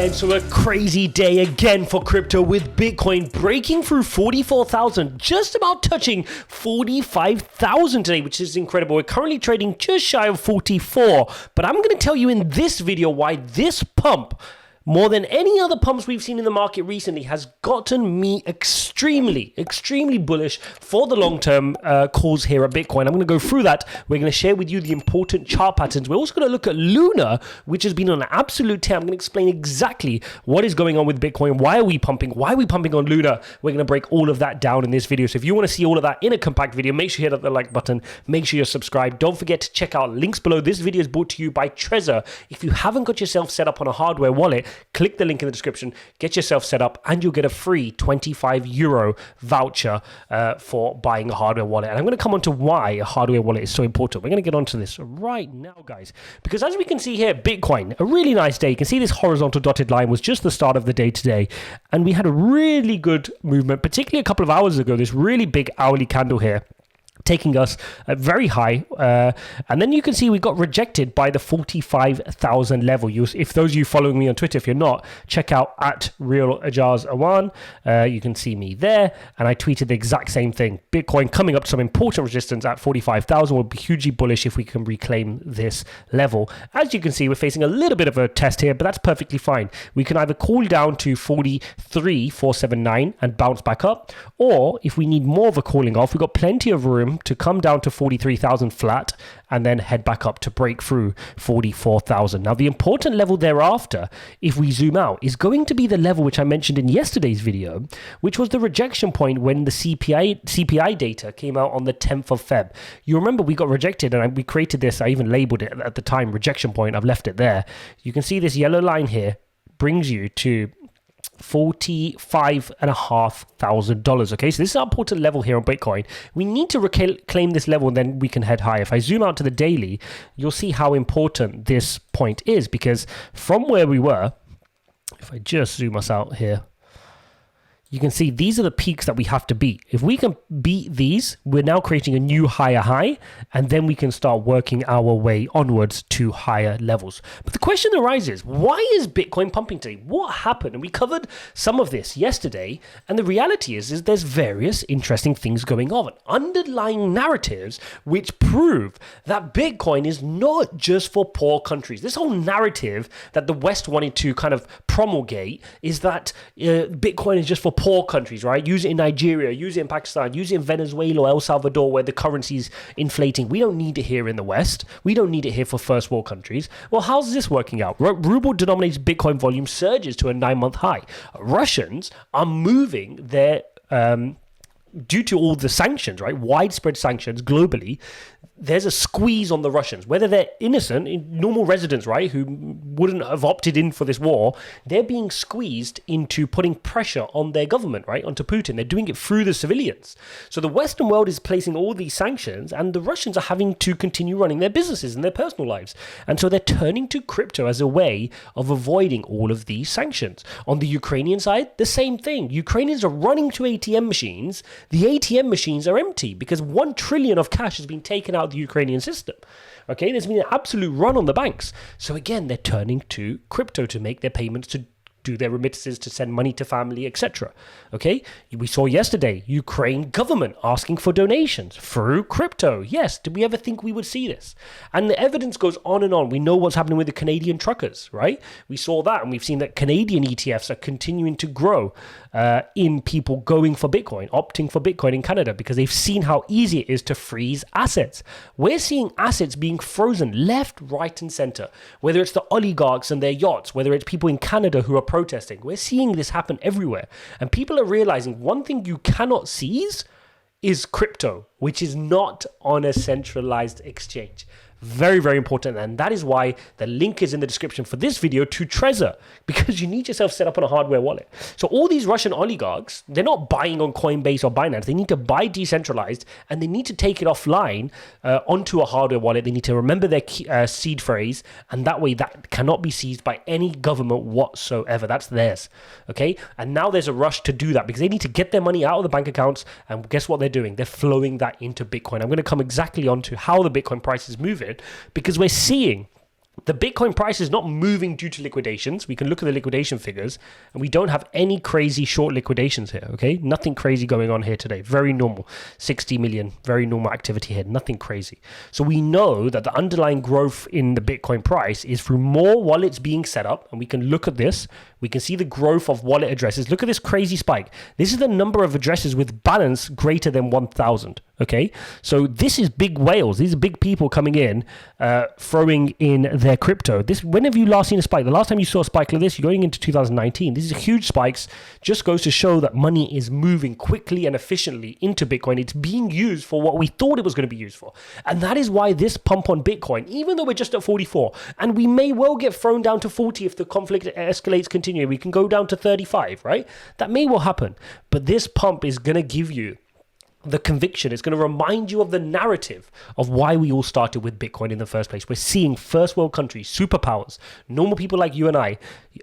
And so a crazy day again for crypto, with Bitcoin breaking through 44,000, just about touching 45,000 today, which is incredible. We're currently trading just shy of 44, but I'm going to tell you in this video why this pump, more than any other pumps we've seen in the market recently, has gotten me extremely bullish for the long-term calls here at Bitcoin. I'm going to go through that. We're going to share with you the important chart patterns. We're also going to look at Luna, which has been on an absolute tear. I'm going to explain exactly what is going on with Bitcoin. Why are we pumping? Why are we pumping on Luna? We're going to break all of that down in this video. So if you want to see all of that in a compact video, make sure you hit the like button. Make sure you're subscribed. Don't forget to check out links below. This video is brought to you by TREZOR. If you haven't got yourself set up on a hardware wallet, click the link in the description, get yourself set up, and you'll get a free €25 voucher for buying a hardware wallet. And I'm going to come on to why a hardware wallet is so important. We're going to get onto this right now, guys, because as we can see here, Bitcoin, a really nice day. You can see this horizontal dotted line was just the start of the day today, and we had a really good movement, particularly a couple of hours ago, this really big hourly candle here, taking us very high, and then you can see we got rejected by the 45,000 level. If those of you following me on Twitter, if you're not, check out at real Ijaz Awan. You can see me there, and I tweeted the exact same thing. Bitcoin coming up to some important resistance at 45,000 will be hugely bullish if we can reclaim this level. As you can see, we're facing a little bit of a test here, but that's perfectly fine. We can either cool down to 43,479 and bounce back up, or if we need more of a cooling off, we've got plenty of room to come down to 43,000 flat and then head back up to break through 44,000. Now, the important level thereafter, if we zoom out, is going to be the level which I mentioned in yesterday's video, which was the rejection point when the CPI data came out on the 10th of Feb. You remember we got rejected, and we created this, I even labeled it at the time, rejection point. I've left it there. You can see this yellow line here brings you to $45,500. Okay, so this is our important level here on Bitcoin. We need to reclaim this level, and then we can head high. If I zoom out to the daily, you'll see how important this point is, because from where we were, if I just zoom us out here, you can see these are the peaks that we have to beat. If we can beat these, we're now creating a new higher high, and then we can start working our way onwards to higher levels. But the question arises, why is Bitcoin pumping today? What happened? And we covered some of this yesterday, and the reality is there's various interesting things going on. Underlying narratives which prove that Bitcoin is not just for poor countries. This whole narrative that the West wanted to kind of promulgate is that Bitcoin is just for poor countries, right? Use it in Nigeria, use it in Pakistan, use it in Venezuela or El Salvador, where the currency's inflating. We don't need it here in the West. We don't need it here for first world countries. Well, how's this working out? Ruble-denominated Bitcoin volume surges to a 9-month high. Russians are moving their due to all the sanctions, right? Widespread sanctions globally. There's a squeeze on the Russians, whether they're innocent, normal residents, right, who wouldn't have opted in for this war. They're being squeezed into putting pressure on their government, right, onto Putin. They're doing it through the civilians. So the Western world is placing all these sanctions, and the Russians are having to continue running their businesses and their personal lives. And so they're turning to crypto as a way of avoiding all of these sanctions. On the Ukrainian side, the same thing. Ukrainians are running to ATM machines. The ATM machines are empty because 1 trillion of cash has been taken out of the Ukrainian system. Okay, there's been an absolute run on the banks. So again, they're turning to crypto to make their payments, to do their remittances, to send money to family, etc. Okay, we saw yesterday Ukraine government asking for donations through crypto. Yes, did we ever think we would see this? And the evidence goes on and on. We know what's happening with the Canadian truckers, right? We saw that, and we've seen that Canadian ETFs are continuing to grow in people going for Bitcoin, opting for Bitcoin in Canada, because they've seen how easy it is to freeze assets. We're seeing assets being frozen left, right, and center, whether it's the oligarchs and their yachts, whether it's people in Canada who are protesting. We're seeing this happen everywhere. And people are realizing one thing you cannot seize is crypto, which is not on a centralized exchange. Very, very important. And that is why the link is in the description for this video to TREZOR, because you need yourself set up on a hardware wallet. So all these Russian oligarchs, they're not buying on Coinbase or Binance. They need to buy decentralized, and they need to take it offline onto a hardware wallet. They need to remember their seed phrase, and that way that cannot be seized by any government whatsoever. That's theirs. Okay. And now there's a rush to do that because they need to get their money out of the bank accounts. And guess what they're doing? They're flowing that into Bitcoin. I'm going to come exactly onto how the Bitcoin price is moving, because we're seeing The Bitcoin price is not moving due to liquidations. We can look at the liquidation figures, and we don't have any crazy short liquidations here, okay? Nothing crazy going on here today. Very normal. 60 million, very normal activity here. Nothing crazy. So we know that the underlying growth in the Bitcoin price is through more wallets being set up, and we can look at this. We can see the growth of wallet addresses. Look at this crazy spike. This is the number of addresses with balance greater than 1,000. Okay, so this is big whales. These are big people coming in, throwing in their crypto. When have you last seen a spike? The last time you saw a spike like this, you're going into 2019. These are huge spikes. Just goes to show that money is moving quickly and efficiently into Bitcoin. It's being used for what we thought it was going to be used for. And that is why this pump on Bitcoin, even though we're just at 44, and we may well get thrown down to 40 if the conflict escalates, continue. We can go down to 35, right? That may well happen. But this pump is going to give you the conviction. It's going to remind you of the narrative of why we all started with Bitcoin in the first place. We're seeing first world countries, superpowers, normal people like you and I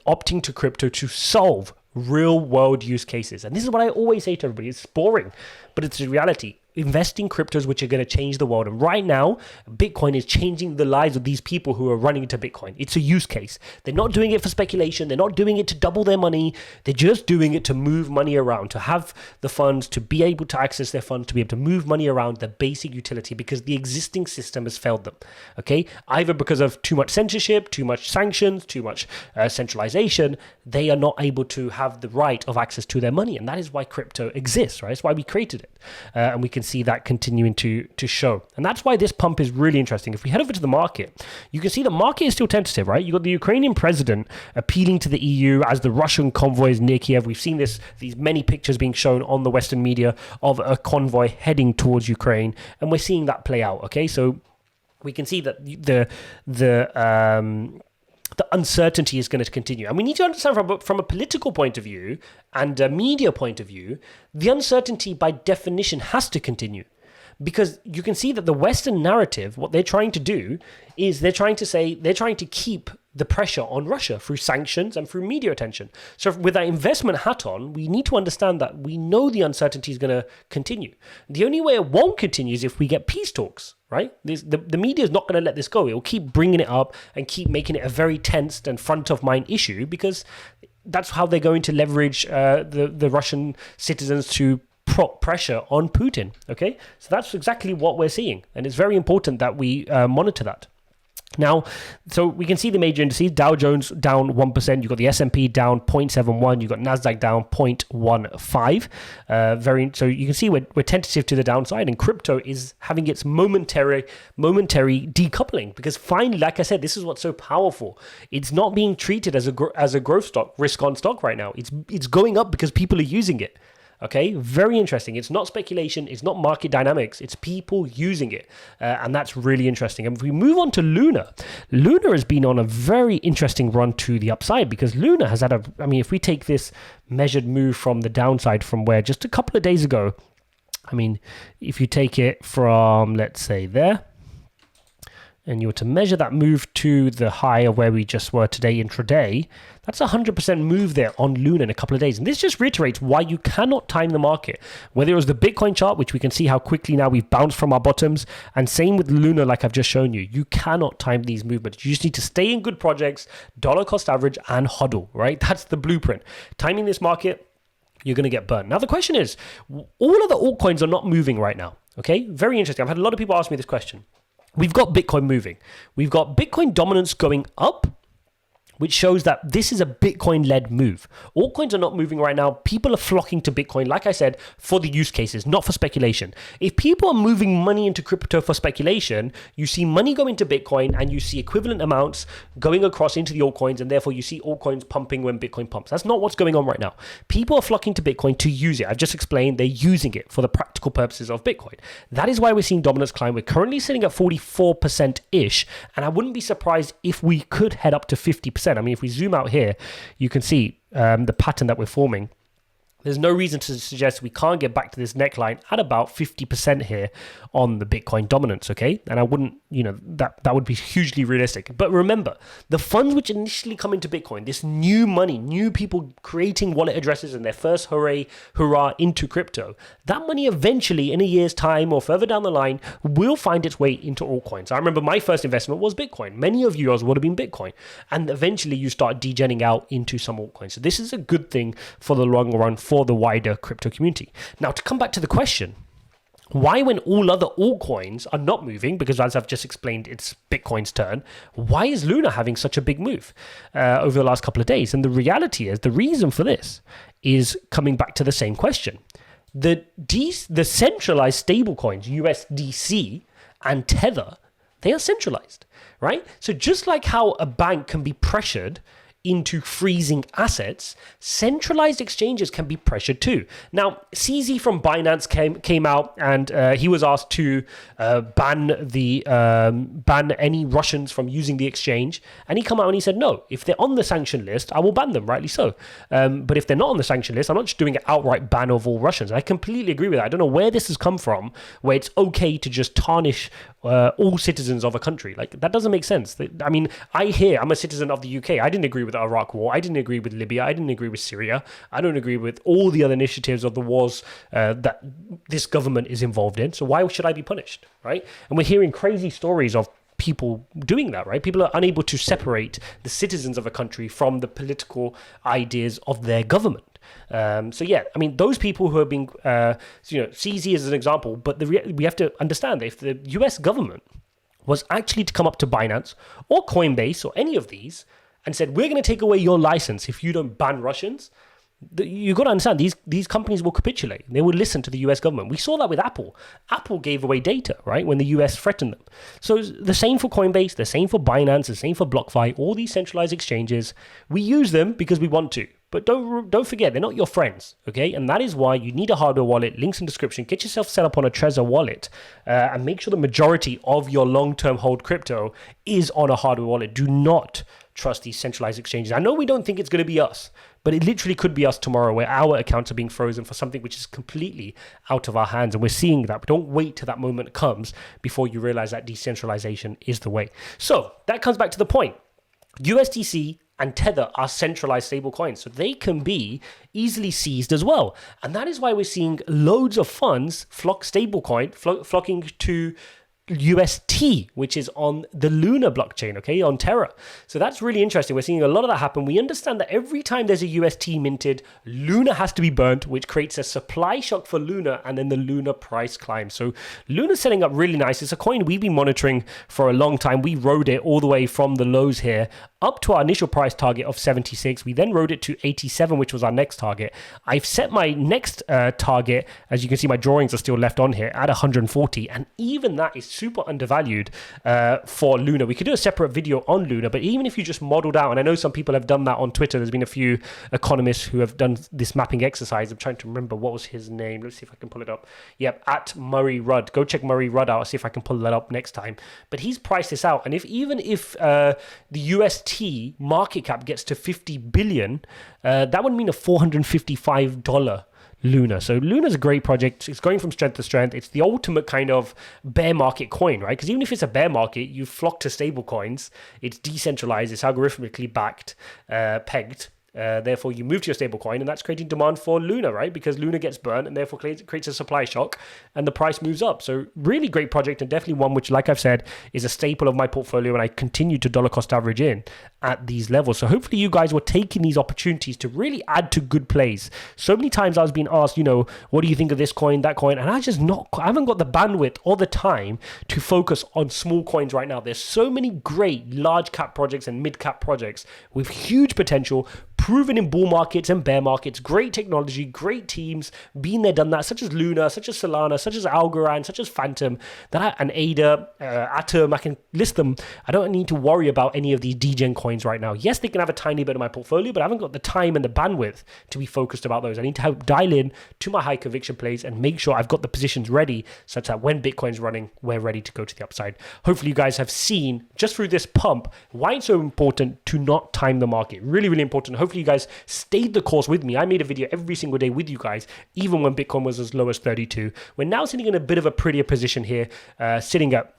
opting to crypto to solve real world use cases. And this is what I always say to everybody. It's boring, but it's a reality. Invest in cryptos which are going to change the world. And right now, Bitcoin is changing the lives of these people who are running into Bitcoin. It's a use case. They're not doing it for speculation. They're not doing it to double their money. They're just doing it to move money around, to have the funds, to be able to access their funds, to be able to move money around, the basic utility, because the existing system has failed them. Okay? Either because of too much censorship, too much sanctions, too much centralization, they are not able to have the right of access to their money. And that is why crypto exists, right? That's why we created it. And we can see that continuing to show. And that's why this pump is really interesting. If we head over to the market, you can see the market is still tentative, right? You've got the Ukrainian president appealing to the EU as the Russian convoy is near Kiev. We've seen these many pictures being shown on the Western media of a convoy heading towards Ukraine, and we're seeing that play out, okay? So we can see that the uncertainty is going to continue. And we need to understand from a political point of view and a media point of view, the uncertainty by definition has to continue. Because you can see that the Western narrative, what they're trying to do is they're trying to keep the pressure on Russia through sanctions and through media attention. So with that investment hat on, we need to understand that we know the uncertainty is going to continue. The only way it won't continue is if we get peace talks, right? The media is not going to let this go. It will keep bringing it up and keep making it a very tensed and front of mind issue, because that's how they're going to leverage the Russian citizens to prop pressure on Putin, okay? So that's exactly what we're seeing. And it's very important that we monitor that. Now, so we can see the major indices. Dow Jones down 1%. You've got the S&P down 0.71. You've got NASDAQ down 0.15. So you can see we're tentative to the downside, and crypto is having its momentary decoupling, because finally, like I said, this is what's so powerful. It's not being treated as a growth stock, risk on stock right now. It's going up because people are using it. Okay, very interesting. It's not speculation. It's not market dynamics. It's people using it. And that's really interesting. And if we move on to Luna has been on a very interesting run to the upside, because Luna has had if we take this measured move from the downside from where just a couple of days ago, if you take it from, let's say, there, and you were to measure that move to the high of where we just were today intraday, that's a 100% move there on Luna in a couple of days. And this just reiterates why you cannot time the market. Whether it was the Bitcoin chart, which we can see how quickly now we've bounced from our bottoms, and same with Luna, like I've just shown you. You cannot time these movements. You just need to stay in good projects, dollar cost average, and hodl, right? That's the blueprint. Timing this market, you're going to get burned. Now, the question is, all of the altcoins are not moving right now, okay? Very interesting. I've had a lot of people ask me this question. We've got Bitcoin moving. We've got Bitcoin dominance going up, which shows that this is a Bitcoin-led move. Altcoins are not moving right now. People are flocking to Bitcoin, like I said, for the use cases, not for speculation. If people are moving money into crypto for speculation, you see money go into Bitcoin, and you see equivalent amounts going across into the altcoins, and therefore you see altcoins pumping when Bitcoin pumps. That's not what's going on right now. People are flocking to Bitcoin to use it. I've just explained they're using it for the practical purposes of Bitcoin. That is why we're seeing dominance climb. We're currently sitting at 44%-ish, and I wouldn't be surprised if we could head up to 50%. If we zoom out here, you can see the pattern that we're forming. There's no reason to suggest we can't get back to this neckline at about 50% here on the Bitcoin dominance, okay? And I wouldn't, that would be hugely realistic. But remember, the funds which initially come into Bitcoin, this new money, new people creating wallet addresses and their first hurrah into crypto, that money eventually in a year's time or further down the line will find its way into altcoins. I remember my first investment was Bitcoin. Many of yours would have been Bitcoin. And eventually you start degenning out into some altcoins. So this is a good thing for the long run for the wider crypto community. Now, to come back to the question, why, when all other altcoins are not moving, because as I've just explained, it's Bitcoin's turn, why is Luna having such a big move over the last couple of days? And the reality is, the reason for this is coming back to the same question. The centralized stablecoins, USDC and Tether, they are centralized, right? So just like how a bank can be pressured into freezing assets, centralized exchanges can be pressured too. Now, CZ from Binance came out and he was asked to ban any Russians from using the exchange, and he come out and he said, no, if they're on the sanction list, I will ban them, rightly so. But if they're not on the sanction list, I'm not just doing an outright ban of all Russians. And I completely agree with that. I don't know where this has come from, where it's okay to just tarnish all citizens of a country. Like, that doesn't make sense. I mean, I'm a citizen of the UK. I didn't agree with the Iraq war. I didn't agree with Libya. I didn't agree with Syria. I don't agree with all the other initiatives of the wars that this government is involved in. So why should I be punished, right? And we're hearing crazy stories of people doing that, right? People are unable to separate the citizens of a country from the political ideas of their government. So yeah, I mean, those people who are being, CZ is an example, but we have to understand that if the US government was actually to come up to Binance or Coinbase or any of these and said, we're going to take away your license if you don't ban Russians, you've got to understand, these companies will capitulate. They will listen to the US government. We saw that with Apple. Apple gave away data, right, when the US threatened them. So the same for Coinbase, the same for Binance, the same for BlockFi, all these centralized exchanges. We use them because we want to. But don't forget, they're not your friends, okay? And that is why you need a hardware wallet. Links in the description. Get yourself set up on a TREZOR wallet and make sure the majority of your long-term hold crypto is on a hardware wallet. Do not trust these centralized exchanges. I know we don't think it's going to be us, but it literally could be us tomorrow, where our accounts are being frozen for something which is completely out of our hands. And we're seeing that. But don't wait till that moment comes before you realize that decentralization is the way. So that comes back to the point. USDC and Tether are centralized stable coins, so they can be easily seized as well. And that is why we're seeing loads of funds flocking to UST, which is on the Luna blockchain, okay, on Terra. So that's really interesting. We're seeing a lot of that happen. We understand that every time there's a UST minted, Luna has to be burnt, which creates a supply shock for Luna, and then the Luna price climbs. So Luna's setting up really nice. It's a coin we've been monitoring for a long time. We rode it all the way from the lows here up to our initial price target of 76. We then rode it to 87, which was our next target. I've set my next target, as you can see, my drawings are still left on here, at 140, and even that is super undervalued for Luna. We could do a separate video on Luna, but even if you just modeled out, and I know some people have done that on Twitter, there's been a few economists who have done this mapping exercise. I'm trying to remember what was his name. Let's see if I can pull it up. Yep, at Murray Rudd. Go check Murray Rudd out. I'll see if I can pull that up next time. But he's priced this out, and even if the UST market cap gets to 50 billion, that would mean a $455 Luna. So Luna's a great project. It's going from strength to strength. It's the ultimate kind of bear market coin, right? Because even if it's a bear market, you flock to stable coins. It's decentralized. It's algorithmically backed, pegged. Therefore, you move to your stable coin, and that's creating demand for Luna, right? Because Luna gets burnt, and therefore creates a supply shock, and the price moves up. So really great project, and definitely one which, like I've said, is a staple of my portfolio, and I continue to dollar cost average in at these levels. So hopefully you guys were taking these opportunities to really add to good plays. So many times I was being asked, what do you think of this coin, that coin? And I haven't got the bandwidth or the time to focus on small coins right now. There's so many great large cap projects and mid cap projects with huge potential, proven in bull markets and bear markets, great technology, great teams, been there, done that, such as Luna, such as Solana, such as Algorand, such as Phantom, and ADA, Atom. I can list them. I don't need to worry about any of these degen coins right now. Yes, they can have a tiny bit of my portfolio, but I haven't got the time and the bandwidth to be focused about those. I need to dial in to my high conviction plays and make sure I've got the positions ready such that when Bitcoin's running, we're ready to go to the upside. Hopefully you guys have seen just through this pump why it's so important to not time the market. Really, really important. Hopefully Hopefully you guys stayed the course with me. I made a video every single day with you guys, even when Bitcoin was as low as 32. We're now sitting in a bit of a prettier position here, sitting at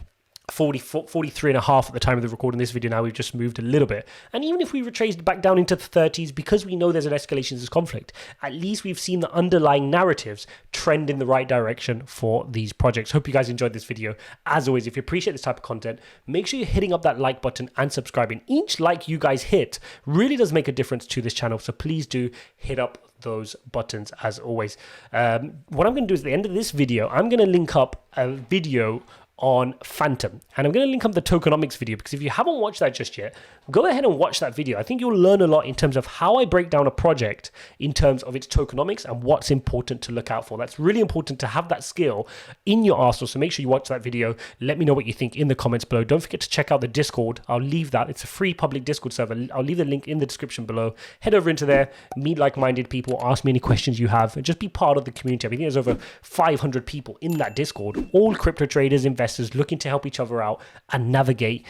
43 and a half at the time of the recording this video. Now we've just moved a little bit, and even if we retraced back down into the 30s, because we know there's an escalation to this conflict, at least we've seen the underlying narratives trend in the right direction for these projects. Hope you guys enjoyed this video. As always, if you appreciate this type of content, make sure you're hitting up that like button and subscribing. Each like you guys hit really does make a difference to this channel, so please do hit up those buttons as always. What I'm going to do is at the end of this video, I'm going to link up a video on Phantom, and I'm going to link up the tokenomics video, because if you haven't watched that just yet, go ahead and watch that video. I think you'll learn a lot in terms of how I break down a project in terms of its tokenomics and what's important to look out for. That's really important to have that skill in your arsenal, so make sure you watch that video. Let me know what you think in the comments below. Don't forget to check out the Discord. I'll leave that. It's a free public Discord server. I'll leave the link in the description below. Head over into there, meet like-minded people, ask me any questions you have, and just be part of the community. I think there's over 500 people in that Discord, all crypto traders, investors, looking to help each other out and navigate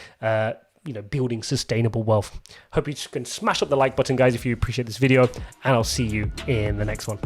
building sustainable wealth. Hope you can smash up the like button, guys, if you appreciate this video, and I'll see you in the next one.